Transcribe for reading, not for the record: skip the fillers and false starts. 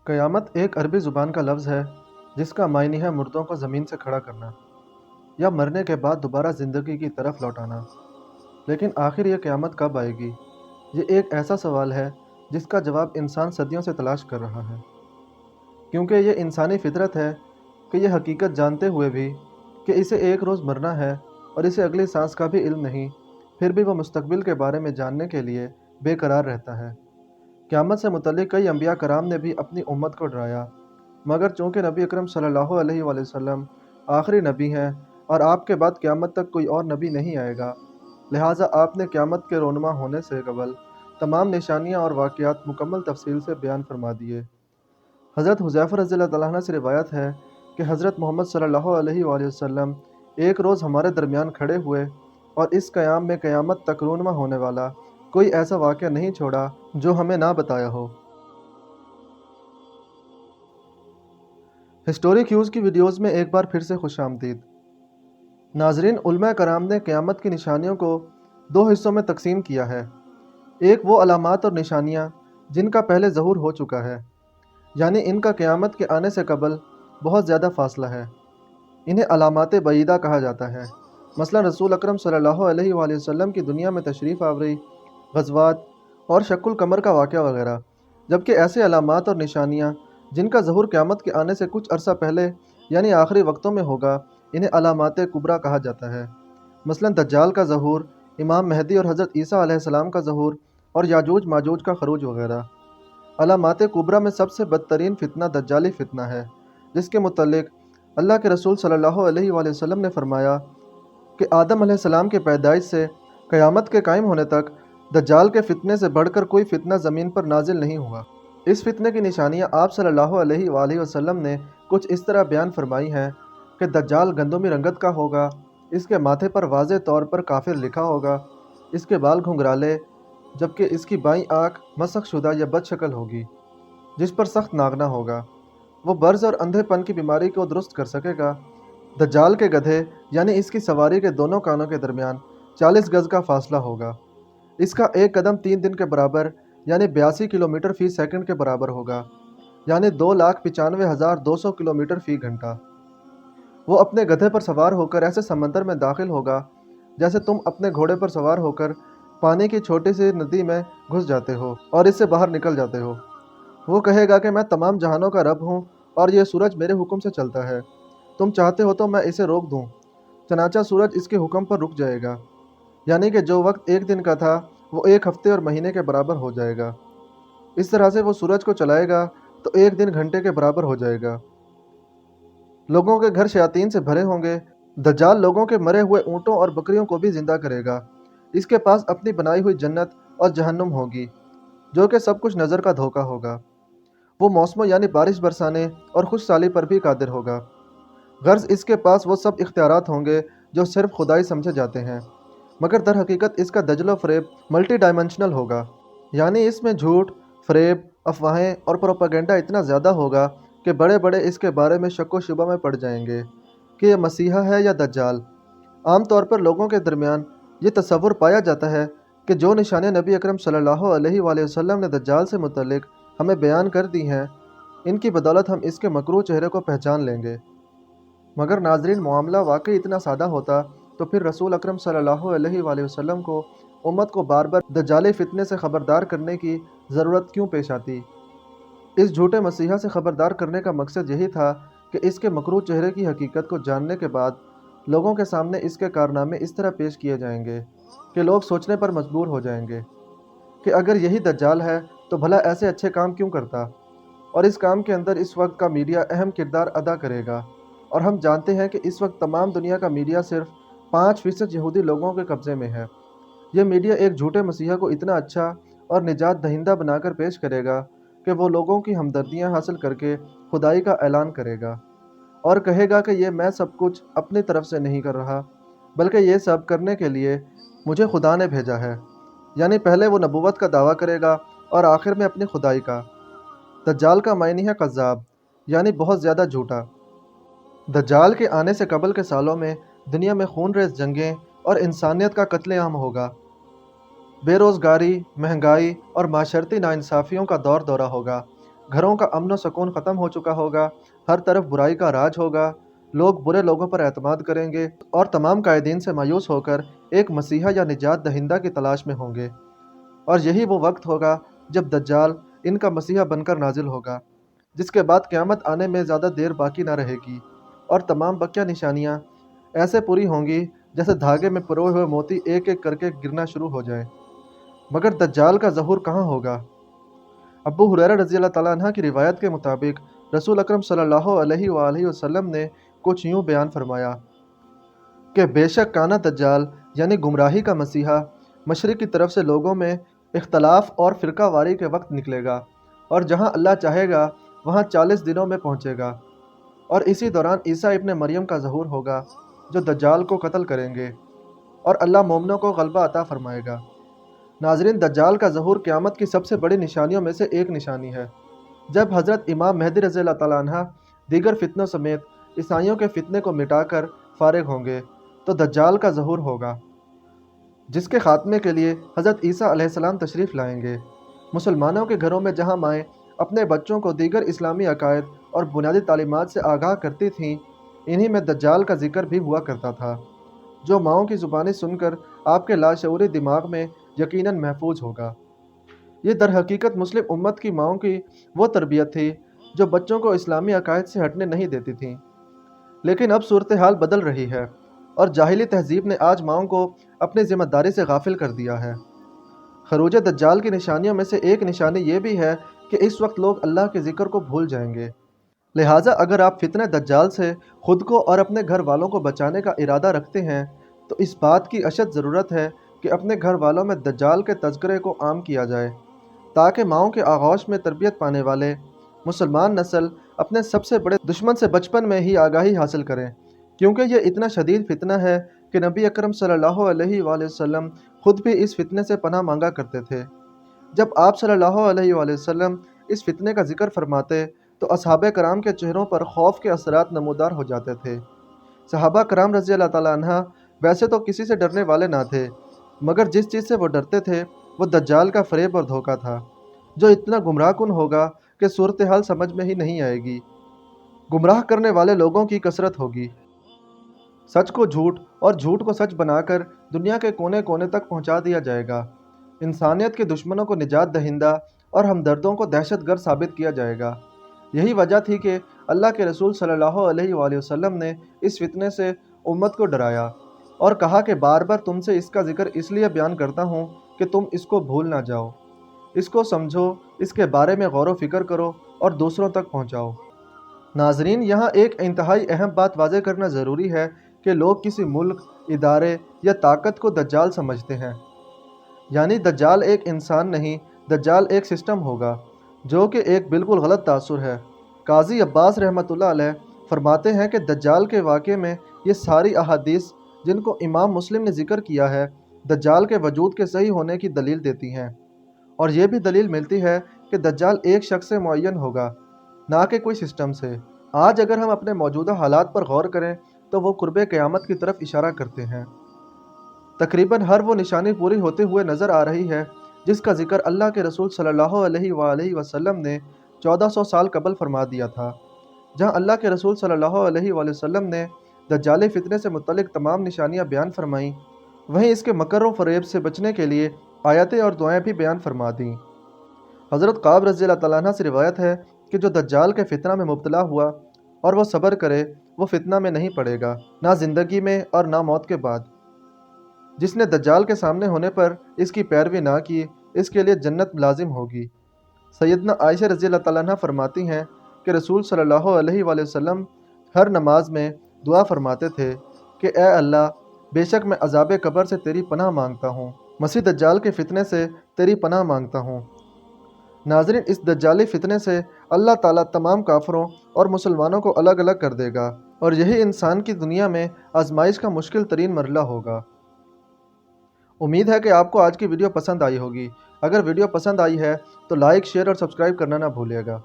قیامت ایک عربی زبان کا لفظ ہے جس کا معنی ہے مردوں کو زمین سے کھڑا کرنا یا مرنے کے بعد دوبارہ زندگی کی طرف لوٹانا۔ لیکن آخر یہ قیامت کب آئے گی؟ یہ ایک ایسا سوال ہے جس کا جواب انسان صدیوں سے تلاش کر رہا ہے، کیونکہ یہ انسانی فطرت ہے کہ یہ حقیقت جانتے ہوئے بھی کہ اسے ایک روز مرنا ہے اور اسے اگلی سانس کا بھی علم نہیں، پھر بھی وہ مستقبل کے بارے میں جاننے کے لیے بے قرار رہتا ہے۔ قیامت سے متعلق کئی انبیاء کرام نے بھی اپنی امت کو ڈرایا، مگر چونکہ نبی اکرم صلی اللہ علیہ وآلہ وسلم آخری نبی ہیں اور آپ کے بعد قیامت تک کوئی اور نبی نہیں آئے گا، لہٰذا آپ نے قیامت کے رونما ہونے سے قبل تمام نشانیاں اور واقعات مکمل تفصیل سے بیان فرما دیے۔ حضرت حذیفہ رضی اللہ تعالیٰ عنہ سے روایت ہے کہ حضرت محمد صلی اللہ علیہ وآلہ وسلم ایک روز ہمارے درمیان کھڑے ہوئے اور اس قیام میں قیامت تک رونما ہونے والا کوئی ایسا واقعہ نہیں چھوڑا جو ہمیں نہ بتایا ہو۔ ہسٹوری کیوز کی ویڈیوز میں ایک بار پھر سے خوش آمدید۔ ناظرین، علماء کرام نے قیامت کی نشانیوں کو دو حصوں میں تقسیم کیا ہے۔ ایک وہ علامات اور نشانیاں جن کا پہلے ظہور ہو چکا ہے، یعنی ان کا قیامت کے آنے سے قبل بہت زیادہ فاصلہ ہے۔ انہیں علامات بعیدہ کہا جاتا ہے، مثلا رسول اکرم صلی اللہ علیہ وآلہ وسلم کی دنیا میں تشریف آوری، غزوات اور شق القمر کا واقعہ وغیرہ۔ جبکہ ایسے علامات اور نشانیاں جن کا ظہور قیامت کے آنے سے کچھ عرصہ پہلے یعنی آخری وقتوں میں ہوگا، انہیں علامات کبریٰ کہا جاتا ہے، مثلا دجال کا ظہور، امام مہدی اور حضرت عیسیٰ علیہ السلام کا ظہور اور یاجوج ماجوج کا خروج وغیرہ۔ علامات کبریٰ میں سب سے بدترین فتنہ دجالی فتنہ ہے، جس کے متعلق اللہ کے رسول صلی اللہ علیہ وآلہ وسلم نے فرمایا کہ آدم علیہ السلام کی پیدائش سے قیامت کے قائم ہونے تک دجال کے فتنے سے بڑھ کر کوئی فتنہ زمین پر نازل نہیں ہوا۔ اس فتنے کی نشانیاں آپ صلی اللہ علیہ وآلہ وسلم نے کچھ اس طرح بیان فرمائی ہیں کہ دجال گندمی رنگت کا ہوگا، اس کے ماتھے پر واضح طور پر کافر لکھا ہوگا، اس کے بال گھنگرالے جبکہ اس کی بائیں آنکھ مسخ شدہ یا بد شکل ہوگی، جس پر سخت ناگنا ہوگا۔ وہ برز اور اندھے پن کی بیماری کو درست کر سکے گا۔ دجال کے گدھے یعنی اس کی سواری کے دونوں کانوں کے درمیان 40 گز کا فاصلہ ہوگا۔ اس کا ایک قدم 3 دن کے برابر یعنی 82 کلومیٹر فی سیکنڈ کے برابر ہوگا، یعنی 2,95,200 کلومیٹر فی گھنٹہ۔ وہ اپنے گدھے پر سوار ہو کر ایسے سمندر میں داخل ہوگا جیسے تم اپنے گھوڑے پر سوار ہو کر پانی کی چھوٹی سی ندی میں گھس جاتے ہو اور اس سے باہر نکل جاتے ہو۔ وہ کہے گا کہ میں تمام جہانوں کا رب ہوں اور یہ سورج میرے حکم سے چلتا ہے، تم چاہتے ہو تو میں اسے روک دوں، چنانچہ سورج اس کے حکم پر رک جائے گا، یعنی کہ جو وقت 1 دن کا تھا وہ 1 ہفتے اور مہینے کے برابر ہو جائے گا۔ اس طرح سے وہ سورج کو چلائے گا تو 1 دن گھنٹے کے برابر ہو جائے گا۔ لوگوں کے گھر شیاطین سے بھرے ہوں گے۔ دجال لوگوں کے مرے ہوئے اونٹوں اور بکریوں کو بھی زندہ کرے گا۔ اس کے پاس اپنی بنائی ہوئی جنت اور جہنم ہوگی، جو کہ سب کچھ نظر کا دھوکہ ہوگا۔ وہ موسموں یعنی بارش برسانے اور خوش سالی پر بھی قادر ہوگا۔ غرض اس کے پاس وہ سب اختیارات ہوں گے جو صرف خدائی سمجھے جاتے ہیں، مگر در حقیقت اس کا دجل و فریب ملٹی ڈائمنشنل ہوگا، یعنی اس میں جھوٹ، فریب، افواہیں اور پروپیگنڈا اتنا زیادہ ہوگا کہ بڑے بڑے اس کے بارے میں شک و شبہ میں پڑ جائیں گے کہ یہ مسیحا ہے یا دجال۔ عام طور پر لوگوں کے درمیان یہ تصور پایا جاتا ہے کہ جو نشانیاں نبی اکرم صلی اللہ علیہ وآلہ وسلم نے دجال سے متعلق ہمیں بیان کر دی ہیں، ان کی بدولت ہم اس کے مکروہ چہرے کو پہچان لیں گے۔ مگر ناظرین، معاملہ واقعی اتنا سادہ ہوتا تو پھر رسول اکرم صلی اللہ علیہ وآلہ وسلم کو امت کو بار بار دجالی فتنے سے خبردار کرنے کی ضرورت کیوں پیش آتی؟ اس جھوٹے مسیحا سے خبردار کرنے کا مقصد یہی تھا کہ اس کے مکروہ چہرے کی حقیقت کو جاننے کے بعد لوگوں کے سامنے اس کے کارنامے اس طرح پیش کیے جائیں گے کہ لوگ سوچنے پر مجبور ہو جائیں گے کہ اگر یہی دجال ہے تو بھلا ایسے اچھے کام کیوں کرتا؟ اور اس کام کے اندر اس وقت کا میڈیا اہم کردار ادا کرے گا، اور ہم جانتے ہیں کہ اس وقت تمام دنیا کا میڈیا صرف 5% یہودی لوگوں کے قبضے میں ہے۔ یہ میڈیا ایک جھوٹے مسیحا کو اتنا اچھا اور نجات دہندہ بنا کر پیش کرے گا کہ وہ لوگوں کی ہمدردیاں حاصل کر کے خدائی کا اعلان کرے گا اور کہے گا کہ یہ میں سب کچھ اپنی طرف سے نہیں کر رہا، بلکہ یہ سب کرنے کے لیے مجھے خدا نے بھیجا ہے، یعنی پہلے وہ نبوت کا دعویٰ کرے گا اور آخر میں اپنی خدائی کا۔ دجال کا معنی ہے قذاب، یعنی بہت زیادہ جھوٹا۔ دجال کے آنے سے قبل کے سالوں میں دنیا میں خون ریز جنگیں اور انسانیت کا قتل عام ہوگا، بے روزگاری، مہنگائی اور معاشرتی ناانصافیوں کا دور دورہ ہوگا، घरों का अमन व सुकून ख़त्म हो चुका होगा, हर तरफ बुराई का राज होगा, लोग बुरे लोगों पर एतमाद करेंगे और तमाम कायदीन से मायूस होकर एक मसीहा या निजात दहिंदा की तलाश में होंगे। और यही वो वक्त होगा जब दज्जाल इनका मसीहा बनकर नाजिल होगा, जिसके बाद क़यामत आने में ज़्यादा देर बाकी ना रहेगी और तमाम बकिया निशानियाँ ऐसे पूरी होंगी जैसे धागे में पिरोए हुए मोती एक एक करके गिरना शुरू हो जाए। मगर दज्जाल का ज़हूर कहाँ होगा? अबू हुरैरा रज़ी अल्लाह तआला अन्हा की रिवायत के मुताबिक रसूल अकरम सल्लल्लाहु अलैहि वसल्लम ने कुछ यूँ बयान फरमाया कि बेशक काना दज्जाल यानी गुमराही का मसीहा मशरिक़ की तरफ से लोगों में इख्तलाफ और फ़िरकावारी के वक्त निकलेगा और जहाँ अल्लाह चाहेगा वहाँ 40 दिनों में पहुँचेगा। और इसी दौरान ईसा इब्न मरियम का ज़हूर होगा जो दज्जाल को कत्ल करेंगे और अल्लाह मोमिनों को गलबा अता फरमाएगा। नाज़रीन, दज्जाल का ज़हूर क़यामत की सबसे बड़ी निशानियों में से एक निशानी है। जब हज़रत इमाम मेहदी रज़ी अल्लाह तआला अन्हा दीगर फितनों समेत ईसाइयों के फितने को मिटाकर फ़ारिग होंगे तो दज्जाल का ज़हूर होगा, जिसके ख़ात्मे के लिए हज़रत ईसा अलैहिस्सलाम तशरीफ़ लाएंगे। मुसलमानों के घरों में जहाँ माएँ अपने बच्चों को दीगर इस्लामी अकायद और बुनियादी तालीमात से आगाह करती थीं, इन्हीं में दज्जाल का ज़िक्र भी हुआ करता था, जो माओं की ज़ुबानी सुनकर आपके लाशऊरी दिमाग में यकीनन महफूज होगा। ये दर हकीकत मुस्लिम उम्मत की माओं की वो तरबियत थी जो बच्चों को इस्लामी अकायद से हटने नहीं देती थीं। लेकिन अब सूरत हाल बदल रही है और जाहिली तहज़ीब ने आज माओं को अपनी ज़िम्मेदारी से गाफिल कर दिया है। खरूज दज्जाल की निशानियों में से एक निशानी ये भी है कि इस वक्त लोग अल्लाह के ज़िक्र को भूल जाएंगे। लिहाजा अगर आप फितने दज्जाल से ख़ुद को और अपने घर वालों को बचाने का इरादा रखते हैं तो इस बात की अशद ज़रूरत है कि अपने घर वालों में दज्जाल के तज़किरे को आम किया जाए, ताकि माओं के आगोश में तरबियत पाने वाले मुसलमान नस्ल अपने सबसे बड़े दुश्मन से बचपन में ही आगाही हासिल करें, क्योंकि यह इतना शदीद फितना है कि नबी अकरम सल्लल्लाहु अलैहि वसल्लम ख़ुद भी इस फितने से पनाह मांगा करते थे। जब आप सल्लल्लाहु अलैहि वसल्लम इस फितने का जिक्र फरमाते तो असहाबे कराम के चेहरों पर खौफ के असरात नमूदार हो जाते थे। सहाबा कराम रज़ी अल्लाह तआला अन्हा वैसे तो किसी से डरने वाले ना थे, मगर जिस चीज़ से वो डरते थे वो दज्जाल का फ़रेब और धोखा था, जो इतना गुमराहकुन होगा कि सूरत हाल समझ में ही नहीं आएगी। गुमराह करने वाले लोगों की कसरत होगी। सच को झूठ और झूठ को सच बनाकर दुनिया के कोने कोने तक पहुंचा दिया जाएगा। इंसानियत के दुश्मनों को निजात दहिंदा और हमदर्दों को दहशतगर्द साबित किया जाएगा। यही वजह थी कि अल्लाह के रसूल सल्लल्लाहु अलैहि वसल्लम ने इस फितने से उम्मत को डराया और कहा कि बार बार तुमसे इसका जिक्र इसलिए बयान करता हूँ कि तुम इसको भूल ना जाओ, इसको समझो, इसके बारे में गौर व फिक्र करो और दूसरों तक पहुँचाओ। नाजरीन, यहाँ एक इंतहाई अहम बात वाज़ेह करना ज़रूरी है कि लोग किसी मुल्क, इदारे या ताकत को दज्जाल समझते हैं। यानी दज्जाल एक इंसान नहीं, दज्जाल एक सिस्टम होगा, जो कि एक बिल्कुल गलत तासुर है। काजी अब्बास रहमतुल्लाह अलैह फरमाते हैं कि दज्जाल के वाक़े में ये सारी अहादीस जिनको इमाम मुस्लिम ने ज़िक्र किया है, दज्जाल के वजूद के सही होने की दलील देती हैं। और ये भी दलील मिलती है कि दज्जाल एक शख्स से मुअय्यन होगा, ना कि कोई सिस्टम से। आज अगर हम अपने मौजूदा हालात पर गौर करें तो वो कुर्बे क़यामत की तरफ इशारा करते हैं। तकरीबन हर वो निशानी पूरी होते हुए नज़र आ रही है जिसका जिक्र अल्लाह के रसूल सल्लल्लाहु अलैहि वसल्लम ने 1400 साल कबल फरमा दिया था। जहाँ अल्लाह के रसूल सल्लल्लाहु अलैहि वसल्लम ने दज्जाली फितने से मुतल्लिक तमाम निशानियाँ बयान फरमाईं, वहीं इसके मकर व फ़रेब से बचने के लिए आयतें और दुआएँ भी बयान फरमा दी। हज़रत काब रज़ी अल्लाह तआला अन्हु से रिवायत है कि जो दज्जाल के फितना में मुब्तला हुआ और वह सब्र करे, वो फितना में नहीं पड़ेगा, ना ज़िंदगी में और ना मौत के बाद। जिसने दज्जाल के सामने होने पर इसकी पैरवी ना की, इसके लिए जन्नत लाजिम होगी। सैयदना आयशा रज़ी अल्लाह तआला अन्हा फरमाती हैं कि रसूल सल्लल्लाहु अलैहि वसल्लम हर नमाज में दुआ फरमाते थे कि ए अल्लाह, बेशक मैं अज़ाब कब्र से तेरी पनाह मांगता हूँ, मसीह दज्जाल के फितने से तेरी पनाह मांगता हूँ। नाज़रीन, इस दज्जाली फितने से अल्लाह ताला तमाम काफरों और मुसलमानों को अलग अलग कर देगा और यही इंसान की दुनिया में आजमाइश का मुश्किल तरीन मरला होगा। उम्मीद है कि आपको आज की वीडियो पसंद आई होगी। अगर वीडियो पसंद आई है तो लाइक, शेयर और सब्सक्राइब करना ना भूलिएगा।